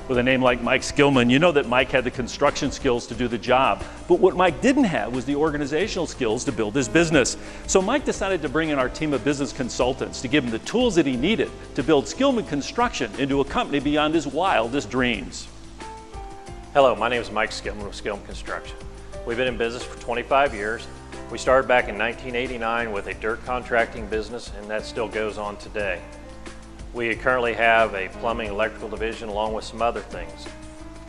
With a name like Mike Skillman, you know that Mike had the construction skills to do the job. But what Mike didn't have was the organizational skills to build his business. So Mike decided to bring in our team of business consultants to give him the tools that he needed to build Skillman Construction into a company beyond his wildest dreams. Hello, my name is Mike Skillman with Skillman Construction. We've been in business for 25 years. We started back in 1989 with a dirt contracting business, and that still goes on today. We currently have a plumbing electrical division along with some other things.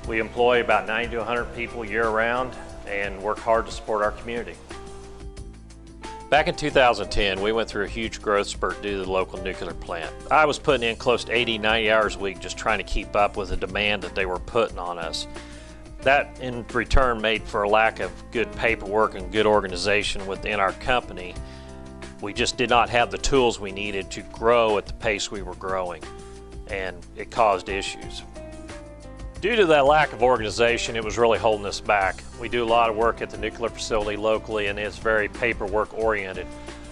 We employ about 90 to 100 people year-round and work hard to support our community. Back in 2010, we went through a huge growth spurt due to the local nuclear plant. I was putting in close to 80, 90 hours a week just trying to keep up with the demand that they were putting on us. That in return made for a lack of good paperwork and good organization within our company. We just did not have the tools we needed to grow at the pace we were growing, and it caused issues. Due to that lack of organization, it was really holding us back. We do a lot of work at the nuclear facility locally, and it's very paperwork oriented.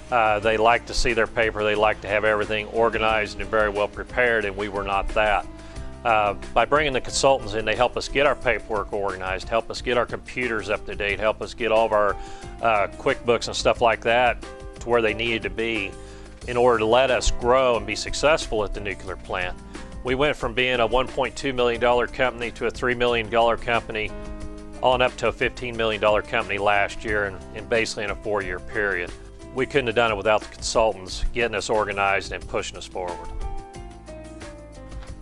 They like to see their paper, they like to have everything organized and very well prepared, and we were not that. By bringing the consultants in, they help us get our paperwork organized, help us get our computers up to date, help us get all of our QuickBooks and stuff like that to where they needed to be in order to let us grow and be successful at the nuclear plant. We went from being a $1.2 million company to a $3 million company on up to a $15 million company last year and basically in a 4-year period. We couldn't have done it without the consultants getting us organized and pushing us forward.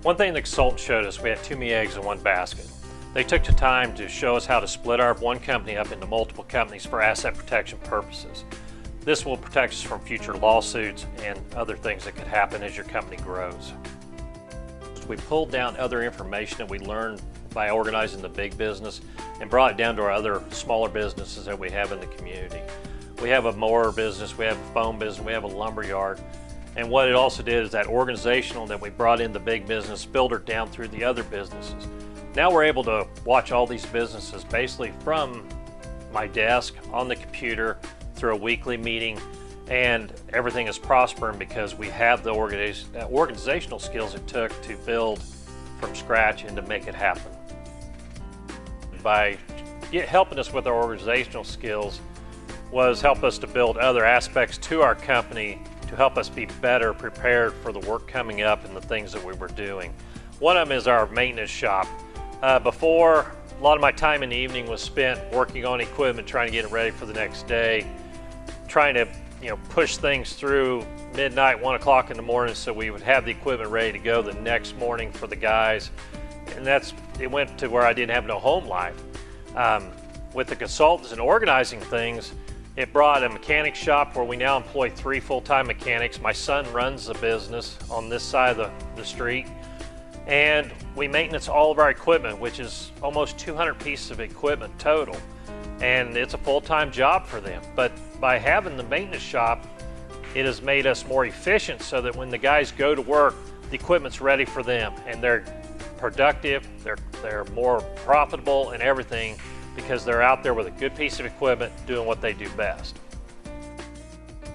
One thing the consultants showed us, we had too many eggs in one basket. They took the time to show us how to split our one company up into multiple companies for asset protection purposes. This will protect us from future lawsuits and other things that could happen as your company grows. We pulled down other information that we learned by organizing the big business and brought it down to our other smaller businesses that we have in the community. We have a mower business, we have a foam business, we have a lumber yard. And what it also did is that organizational that we brought in the big business filtered down through the other businesses. Now we're able to watch all these businesses basically from my desk on the computer through a weekly meeting, and everything is prospering because we have the organizational skills it took to build from scratch and to make it happen. By helping us with our organizational skills was help us to build other aspects to our company to help us be better prepared for the work coming up and the things that we were doing. One of them is our maintenance shop. Before, a lot of my time in the evening was spent working on equipment, trying to get it ready for the next day, trying to push things through midnight, 1 o'clock in the morning so we would have the equipment ready to go the next morning for the guys. And it went to where I didn't have no home life. With the consultants and organizing things, it brought a mechanic shop where we now employ 3 full-time mechanics. My son runs the business on this side of the street. And we maintenance all of our equipment, which is almost 200 pieces of equipment total. And it's a full-time job for them. But by having the maintenance shop, it has made us more efficient so that when the guys go to work, the equipment's ready for them and they're productive, they're more profitable and everything because they're out there with a good piece of equipment doing what they do best.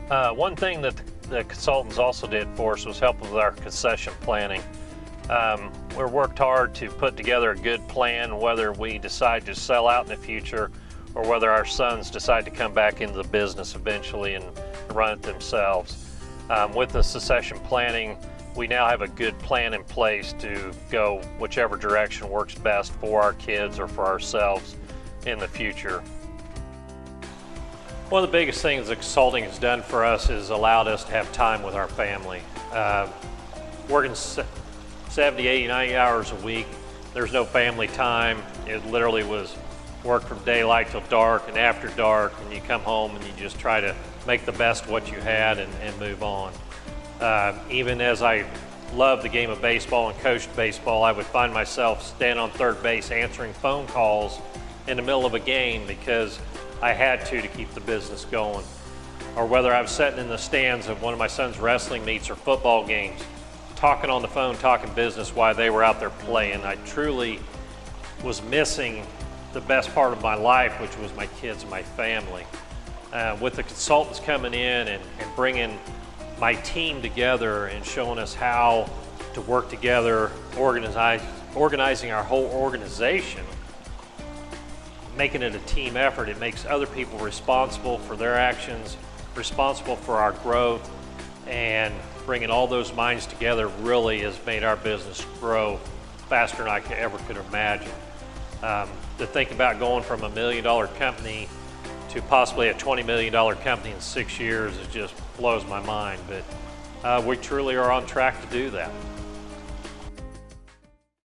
One thing that the consultants also did for us was help with our concession planning. We worked hard to put together a good plan whether we decide to sell out in the future or whether our sons decide to come back into the business eventually and run it themselves. With the succession planning, we now have a good plan in place to go whichever direction works best for our kids or for ourselves in the future. One of the biggest things that consulting has done for us is allowed us to have time with our family. Working 70, 80, 90 hours a week, there's no family time. It literally was work from daylight till dark and after dark, and you come home and you just try to make the best of what you had and move on. Even as I loved the game of baseball and coached baseball, I would find myself standing on third base answering phone calls in the middle of a game because I had to keep the business going. Or whether I was sitting in the stands of one of my son's wrestling meets or football games, talking on the phone, talking business while they were out there playing. I truly was missing the best part of my life, which was my kids and my family. With the consultants coming in and bringing my team together and showing us how to work together, organize organizing our whole organization, making it a team effort. It makes other people responsible for their actions, responsible for our growth, and bringing all those minds together really has made our business grow faster than I ever could imagine. To think about going from $1 million company to possibly a $20 million company in 6 years, it just blows my mind. But we truly are on track to do that.